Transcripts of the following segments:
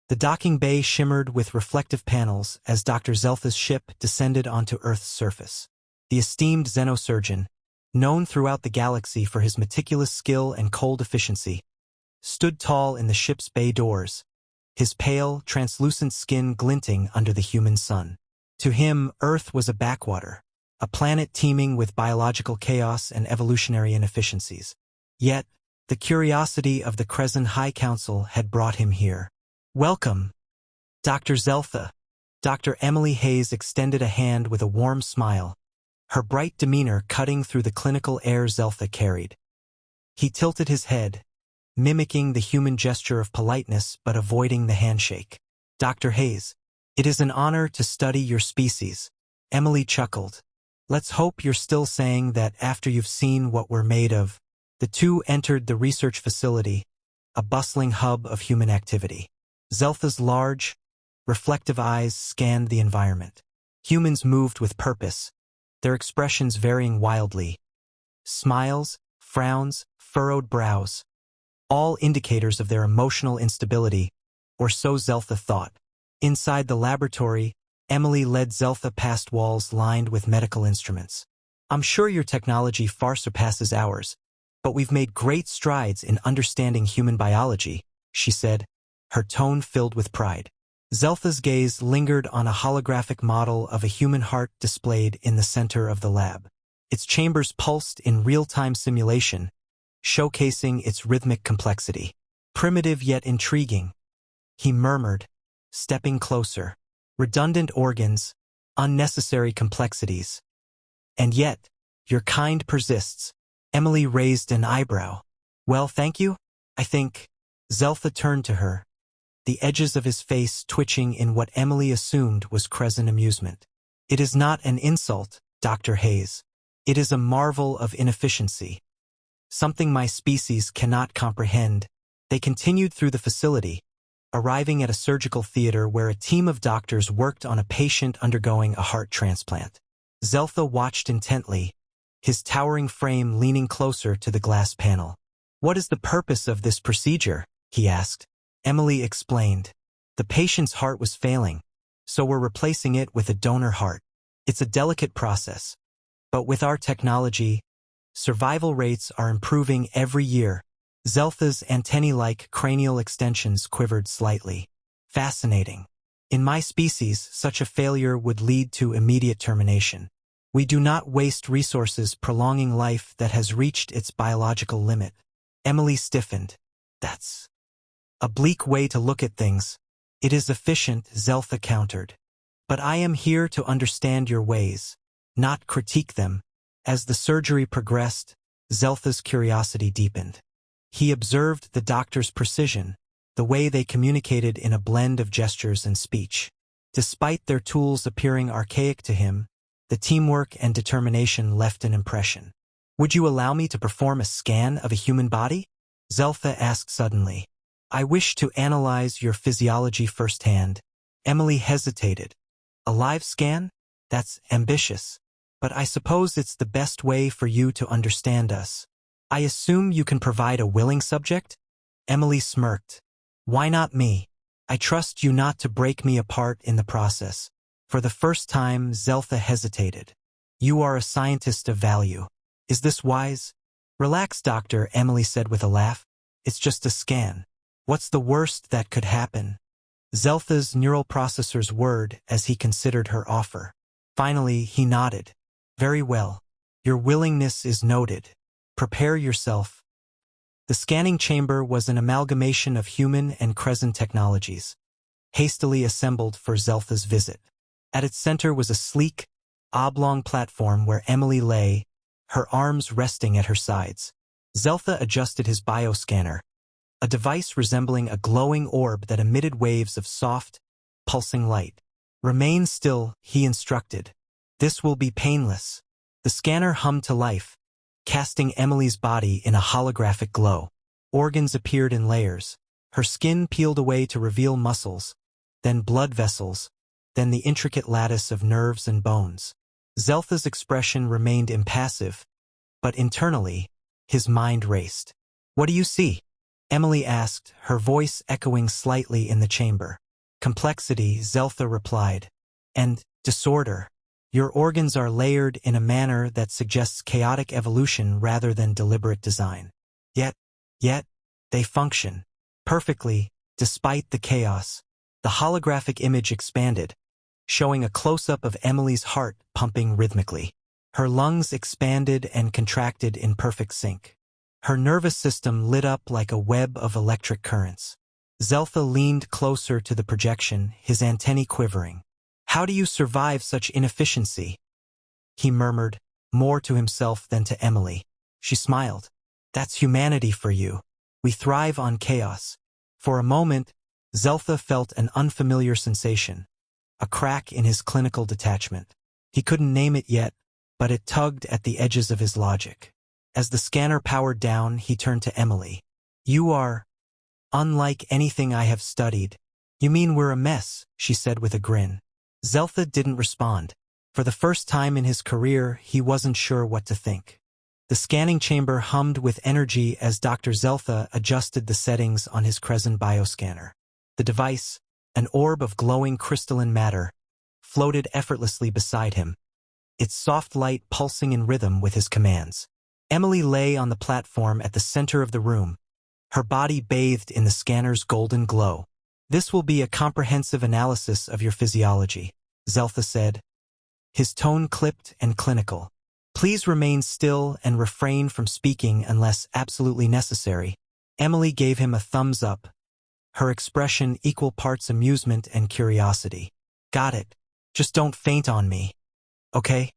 The docking bay shimmered with reflective panels as Dr. Zeltha's ship descended onto Earth's surface. The esteemed xenosurgeon, known throughout the galaxy for his meticulous skill and cold efficiency, stood tall in the ship's bay doors, his pale, translucent skin glinting under the human sun. To him, Earth was a backwater, a planet teeming with biological chaos and evolutionary inefficiencies. Yet, the curiosity of the Krezen High Council had brought him here. "Welcome, Dr. Zeltha." Dr. Emily Hayes extended a hand with a warm smile, her bright demeanor cutting through the clinical air Zeltha carried. He tilted his head, mimicking the human gesture of politeness but avoiding the handshake. "Dr. Hayes, it is an honor to study your species." Emily chuckled. "Let's hope you're still saying that after you've seen what we're made of." The two entered the research facility, a bustling hub of human activity. Zeltha's large, reflective eyes scanned the environment. Humans moved with purpose, their expressions varying wildly. Smiles, frowns, furrowed brows, all indicators of their emotional instability, or so Zeltha thought. Inside the laboratory, Emily led Zeltha past walls lined with medical instruments. "I'm sure your technology far surpasses ours, but we've made great strides in understanding human biology," she said, her tone filled with pride. Zeltha's gaze lingered on a holographic model of a human heart displayed in the center of the lab. Its chambers pulsed in real-time simulation, showcasing its rhythmic complexity. "Primitive yet intriguing," he murmured, stepping closer. "Redundant organs, unnecessary complexities. And yet, your kind persists." Emily raised an eyebrow. "Well, thank you, I think." Zeltha turned to her, the edges of his face twitching in what Emily assumed was Krezen amusement. "It is not an insult, Dr. Hayes. It is a marvel of inefficiency. Something my species cannot comprehend." They continued through the facility, arriving at a surgical theater where a team of doctors worked on a patient undergoing a heart transplant. Zeltha watched intently, his towering frame leaning closer to the glass panel. "What is the purpose of this procedure?" he asked. Emily explained. "The patient's heart was failing, so we're replacing it with a donor heart. It's a delicate process, but with our technology, survival rates are improving every year." Zeltha's antennae-like cranial extensions quivered slightly. "Fascinating. In my species, such a failure would lead to immediate termination. We do not waste resources prolonging life that has reached its biological limit." Emily stiffened. "That's a bleak way to look at things." "It is efficient," Zeltha countered. "But I am here to understand your ways, not critique them." As the surgery progressed, Zeltha's curiosity deepened. He observed the doctor's precision, the way they communicated in a blend of gestures and speech. Despite their tools appearing archaic to him, the teamwork and determination left an impression. "Would you allow me to perform a scan of a human body?" Zeltha asked suddenly. "I wish to analyze your physiology firsthand." Emily hesitated. "A live scan? That's ambitious. But I suppose it's the best way for you to understand us." "I assume you can provide a willing subject?" Emily smirked. "Why not me? I trust you not to break me apart in the process." For the first time, Zeltha hesitated. "You are a scientist of value. Is this wise?" "Relax, doctor," Emily said with a laugh. "It's just a scan. What's the worst that could happen?" Zeltha's neural processors whirred as he considered her offer. Finally, he nodded. "Very well. Your willingness is noted. Prepare yourself." The scanning chamber was an amalgamation of human and Krezen technologies, hastily assembled for Zeltha's visit. At its center was a sleek, oblong platform where Emily lay, her arms resting at her sides. Zeltha adjusted his bioscanner, a device resembling a glowing orb that emitted waves of soft, pulsing light. "Remain still," he instructed. "This will be painless." The scanner hummed to life, casting Emily's body in a holographic glow. Organs appeared in layers. Her skin peeled away to reveal muscles, then blood vessels, then the intricate lattice of nerves and bones. Zeltha's expression remained impassive, but internally, his mind raced. "What do you see?" Emily asked, her voice echoing slightly in the chamber. Complexity, Zeltha replied. And disorder. Your organs are layered in a manner that suggests chaotic evolution rather than deliberate design. Yet, they function perfectly, despite the chaos. The holographic image expanded, showing a close-up of Emily's heart pumping rhythmically. Her lungs expanded and contracted in perfect sync. Her nervous system lit up like a web of electric currents. Zeltha leaned closer to the projection, his antennae quivering. "How do you survive such inefficiency?" he murmured, more to himself than to Emily. She smiled. "That's humanity for you. We thrive on chaos." For a moment, Zeltha felt an unfamiliar sensation, a crack in his clinical detachment. He couldn't name it yet, but it tugged at the edges of his logic. As the scanner powered down, he turned to Emily. "You are unlike anything I have studied." "You mean we're a mess?" she said with a grin. Zeltha didn't respond. For the first time in his career, he wasn't sure what to think. The scanning chamber hummed with energy as Dr. Zeltha adjusted the settings on his Crescent bioscanner. The device, an orb of glowing crystalline matter, floated effortlessly beside him, its soft light pulsing in rhythm with his commands. Emily lay on the platform at the center of the room, her body bathed in the scanner's golden glow. "This will be a comprehensive analysis of your physiology," Zeltha said, his tone clipped and clinical. "Please remain still and refrain from speaking unless absolutely necessary." Emily gave him a thumbs up, her expression equal parts amusement and curiosity. "Got it. Just don't faint on me. Okay?"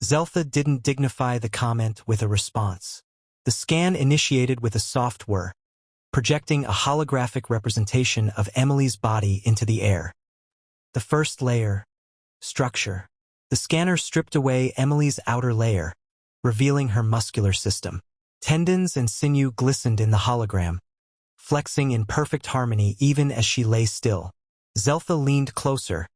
Zeltha didn't dignify the comment with a response. The scan initiated with a soft whir, projecting a holographic representation of Emily's body into the air. The first layer, structure. The scanner stripped away Emily's outer layer, revealing her muscular system. Tendons and sinew glistened in the hologram, flexing in perfect harmony even as she lay still. Zeltha leaned closer,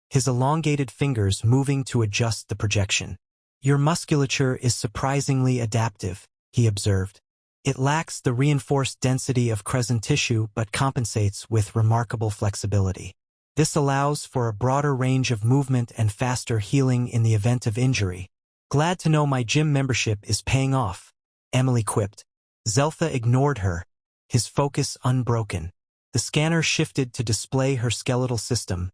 his elongated fingers moving to adjust the projection. "Your musculature is surprisingly adaptive," he observed. "It lacks the reinforced density of Crescent tissue but compensates with remarkable flexibility. This allows for a broader range of movement and faster healing in the event of injury." "Glad to know my gym membership is paying off," Emily quipped. Zeltha ignored her, his focus unbroken. The scanner shifted to display her skeletal system,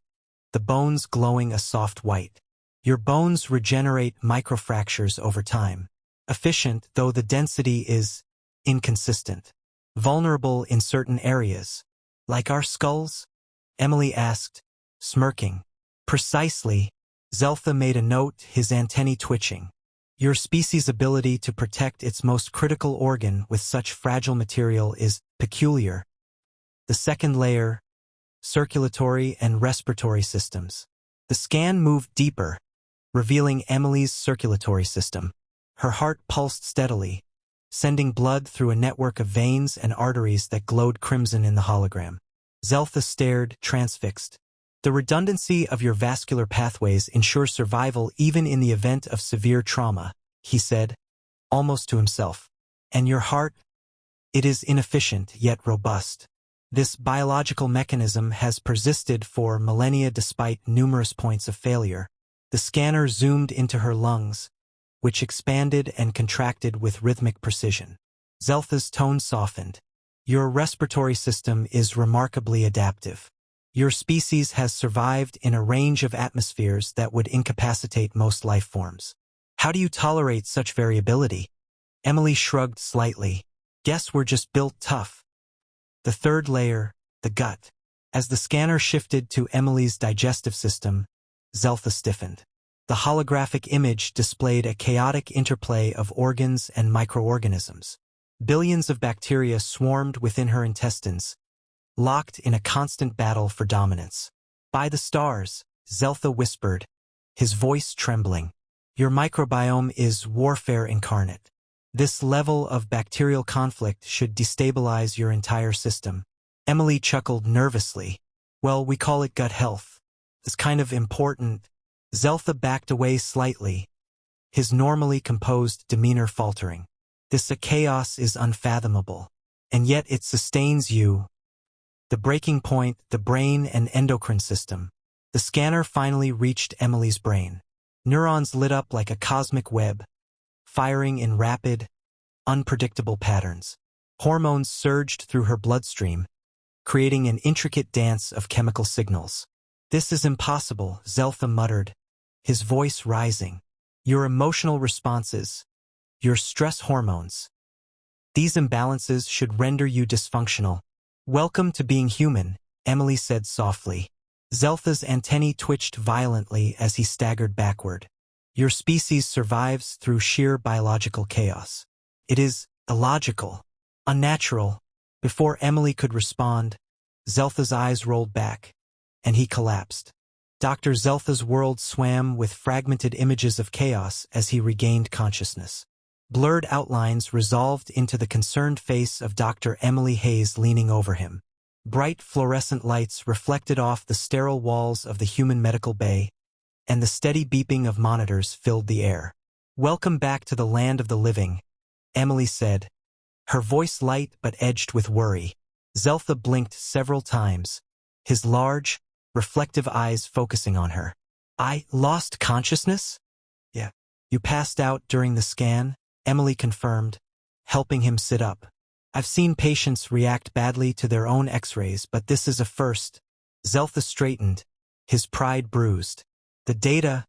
the bones glowing a soft white. "Your bones regenerate microfractures over time. Efficient, though the density is inconsistent. Vulnerable in certain areas." "Like our skulls?" Emily asked, smirking. "Precisely." Zeltha made a note, his antennae twitching. "Your species' ability to protect its most critical organ with such fragile material is peculiar." The second layer, circulatory and respiratory systems. The scan moved deeper, revealing Emily's circulatory system. Her heart pulsed steadily, sending blood through a network of veins and arteries that glowed crimson in the hologram. Zeltha stared, transfixed. "The redundancy of your vascular pathways ensures survival even in the event of severe trauma," he said, almost to himself. "And your heart? It is inefficient yet robust. This biological mechanism has persisted for millennia despite numerous points of failure." The scanner zoomed into her lungs, which expanded and contracted with rhythmic precision. Zeltha's tone softened. "Your respiratory system is remarkably adaptive. Your species has survived in a range of atmospheres that would incapacitate most life forms. How do you tolerate such variability?" Emily shrugged slightly. "Guess we're just built tough." The third layer, the gut. As the scanner shifted to Emily's digestive system, Zeltha stiffened. The holographic image displayed a chaotic interplay of organs and microorganisms. Billions of bacteria swarmed within her intestines, locked in a constant battle for dominance. "By the stars," Zeltha whispered, his voice trembling. "Your microbiome is warfare incarnate. This level of bacterial conflict should destabilize your entire system." Emily chuckled nervously. "Well, we call it gut health. It's kind of important." Zeltha backed away slightly, his normally composed demeanor faltering. "This chaos is unfathomable. and yet it sustains you. The breaking point, the brain and endocrine system. The scanner finally reached Emily's brain. Neurons lit up like a cosmic web, firing in rapid, unpredictable patterns. Hormones surged through her bloodstream, creating an intricate dance of chemical signals. "This is impossible," Zeltha muttered, his voice rising. "Your emotional responses, your stress hormones. These imbalances should render you dysfunctional." "Welcome to being human," Emily said softly. Zeltha's antennae twitched violently as he staggered backward. "Your species survives through sheer biological chaos. It is illogical, unnatural." Before Emily could respond, Zeltha's eyes rolled back, and he collapsed. Dr. Zeltha's world swam with fragmented images of chaos as he regained consciousness. Blurred outlines resolved into the concerned face of Dr. Emily Hayes leaning over him. Bright fluorescent lights reflected off the sterile walls of the human medical bay, and the steady beeping of monitors filled the air. "Welcome back to the land of the living," Emily said, her voice light but edged with worry. Zeltha blinked several times, his large, reflective eyes focusing on her. "I lost consciousness?" "Yeah. You passed out during the scan," Emily confirmed, helping him sit up. "I've seen patients react badly to their own x-rays, but this is a first." Zeltha straightened, his pride bruised. "The data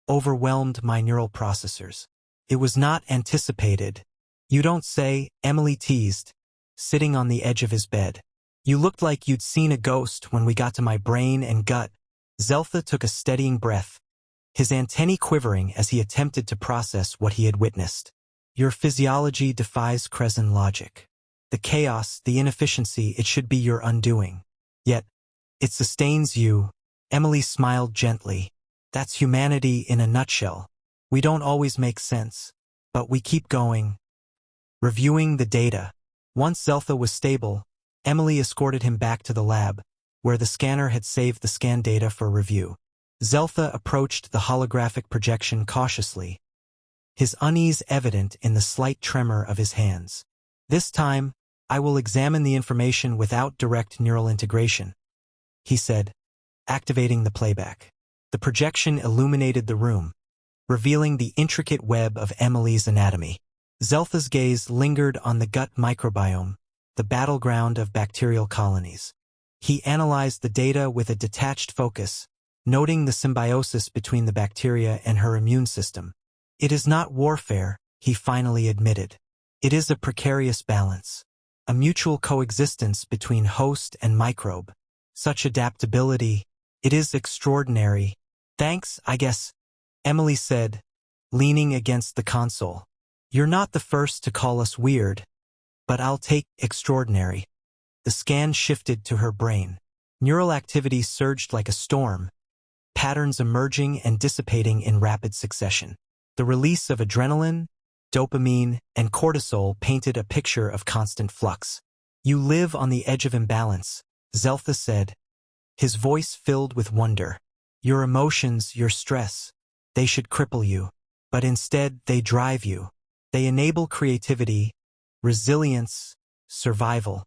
overwhelmed my neural processors. It was not anticipated." "You don't say," Emily teased, sitting on the edge of his bed. "You looked like you'd seen a ghost when we got to my brain and gut." Zeltha took a steadying breath, his antennae quivering as he attempted to process what he had witnessed. "Your physiology defies Kresin logic. The chaos, the inefficiency, it should be your undoing. Yet, it sustains you." Emily smiled gently. "That's humanity in a nutshell. We don't always make sense, but we keep going." Reviewing the data. Once Zeltha was stable, Emily escorted him back to the lab, where the scanner had saved the scan data for review. Zeltha approached the holographic projection cautiously, his unease evident in the slight tremor of his hands. "This time, I will examine the information without direct neural integration," he said, activating the playback. The projection illuminated the room, revealing the intricate web of Emily's anatomy. Zeltha's gaze lingered on the gut microbiome, the battleground of bacterial colonies. He analyzed the data with a detached focus, noting the symbiosis between the bacteria and her immune system. "It is not warfare," he finally admitted. "It is a precarious balance, a mutual coexistence between host and microbe. Such adaptability, it is extraordinary." "Thanks, I guess," Emily said, leaning against the console. "You're not the first to call us weird, but I'll take extraordinary." The scan shifted to her brain. Neural activity surged like a storm, patterns emerging and dissipating in rapid succession. The release of adrenaline, dopamine, and cortisol painted a picture of constant flux. "You live on the edge of imbalance," Zeltha said, his voice filled with wonder. "Your emotions, your stress, they should cripple you, but instead they drive you. They enable creativity, resilience, survival."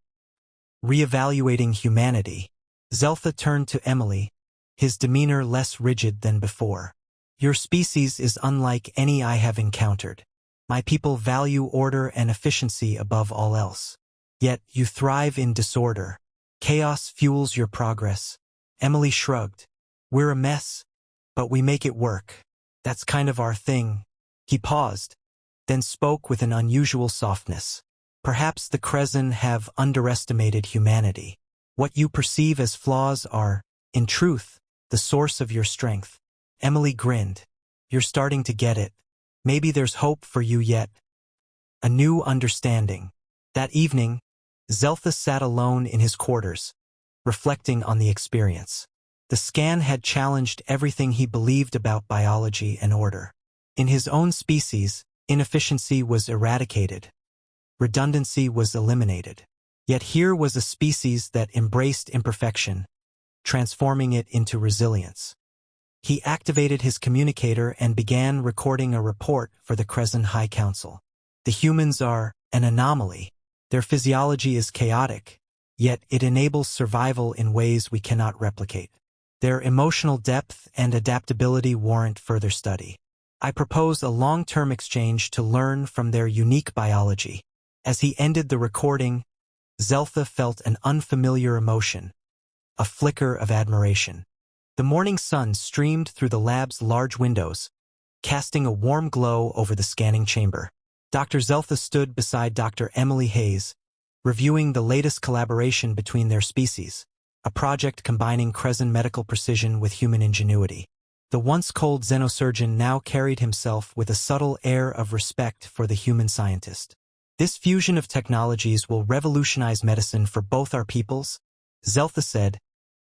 Reevaluating humanity. Zeltha turned to Emily, his demeanor less rigid than before. "Your species is unlike any I have encountered. My people value order and efficiency above all else. Yet you thrive in disorder. Chaos fuels your progress." Emily shrugged. "We're a mess, but we make it work. That's kind of our thing." He paused, then spoke with an unusual softness. "Perhaps the Kresin have underestimated humanity. What you perceive as flaws are, in truth, the source of your strength." Emily grinned. "You're starting to get it. Maybe there's hope for you yet." A new understanding. That evening, Zeltha sat alone in his quarters, reflecting on the experience. The scan had challenged everything he believed about biology and order. In his own species, inefficiency was eradicated. Redundancy was eliminated. Yet here was a species that embraced imperfection, transforming it into resilience. He activated his communicator and began recording a report for the Kresin High Council. "The humans are an anomaly," Their physiology is chaotic, yet it enables survival in ways we cannot replicate. Their emotional depth and adaptability warrant further study. I propose a long-term exchange to learn from their unique biology. As he ended the recording, Zeltha felt an unfamiliar emotion, a flicker of admiration. The morning sun streamed through the lab's large windows, casting a warm glow over the scanning chamber. Dr. Zeltha stood beside Dr. Emily Hayes, reviewing the latest collaboration between their species, a project combining Crescent medical precision with human ingenuity. The once cold xenosurgeon now carried himself with a subtle air of respect for the human scientist. This fusion of technologies will revolutionize medicine for both our peoples, Zeltha said,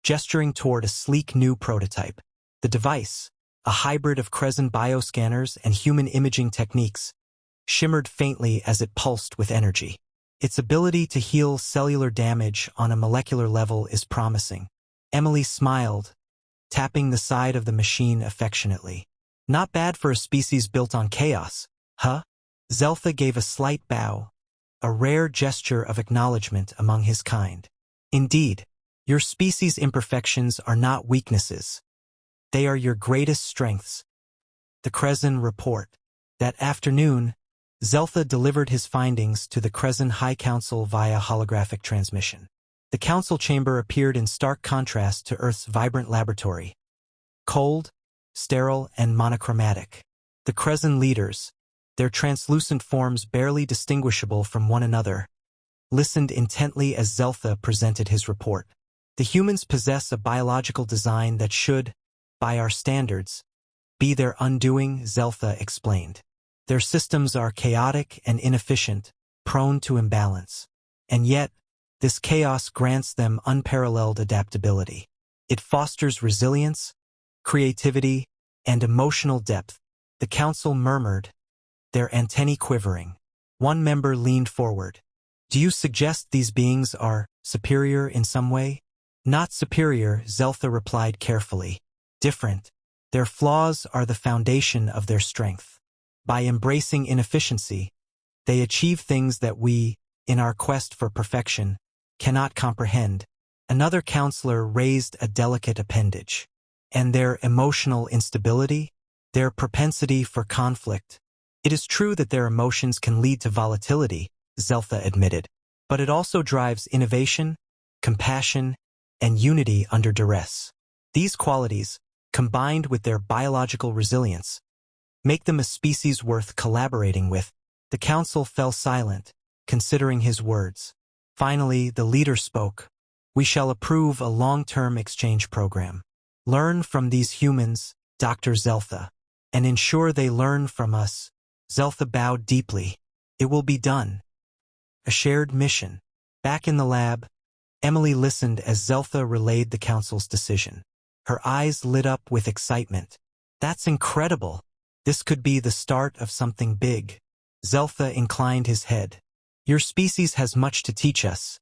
gesturing toward a sleek new prototype. The device, a hybrid of Crescent bioscanners and human imaging techniques, shimmered faintly as it pulsed with energy. Its ability to heal cellular damage on a molecular level is promising. Emily smiled, tapping the side of the machine affectionately. Not bad for a species built on chaos, huh? Zeltha gave a slight bow, a rare gesture of acknowledgement among his kind. Indeed, your species' imperfections are not weaknesses. They are your greatest strengths. The Crescent report. That afternoon, Zeltha delivered his findings to the Crescent High Council via holographic transmission. The council chamber appeared in stark contrast to Earth's vibrant laboratory. Cold, sterile, and monochromatic. The Crescent leaders, their translucent forms barely distinguishable from one another, listened intently as Zeltha presented his report. The humans possess a biological design that should, by our standards, be their undoing, Zeltha explained. Their systems are chaotic and inefficient, prone to imbalance. And yet, this chaos grants them unparalleled adaptability. It fosters resilience, creativity, and emotional depth. The council murmured, their antennae quivering. One member leaned forward. Do you suggest these beings are superior in some way? Not superior, Zeltha replied carefully. Different. Their flaws are the foundation of their strength. By embracing inefficiency, they achieve things that we, in our quest for perfection, cannot comprehend. Another counselor raised a delicate appendage. And their emotional instability, their propensity for conflict. It is true that their emotions can lead to volatility, Zeltha admitted, but it also drives innovation, compassion, and unity under duress. These qualities, combined with their biological resilience, make them a species worth collaborating with. The council fell silent, considering his words. Finally, the leader spoke. We shall approve a long-term exchange program. Learn from these humans, Dr. Zeltha, and ensure they learn from us. Zeltha bowed deeply. It will be done. A shared mission. Back in the lab, Emily listened as Zeltha relayed the council's decision. Her eyes lit up with excitement. That's incredible. This could be the start of something big. Zeltha inclined his head. Your species has much to teach us,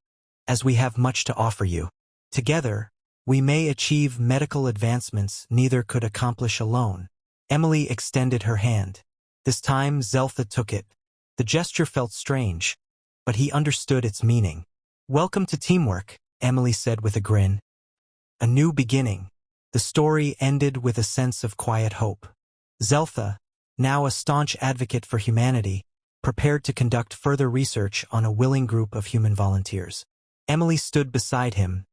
as we have much to offer you. Together, we may achieve medical advancements neither could accomplish alone. Emily extended her hand. This time, Zeltha took it. The gesture felt strange, but he understood its meaning. Welcome to teamwork, Emily said with a grin. A new beginning. The story ended with a sense of quiet hope. Zeltha, now a staunch advocate for humanity, prepared to conduct further research on a willing group of human volunteers. Emily stood beside him,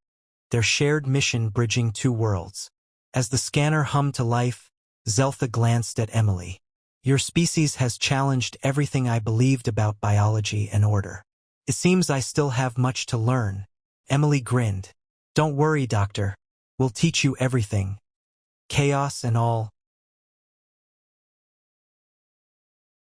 their shared mission bridging two worlds. As the scanner hummed to life, Zeltha glanced at Emily. Your species has challenged everything I believed about biology and order. It seems I still have much to learn. Emily grinned. Don't worry, Doctor. We'll teach you everything. Chaos and all,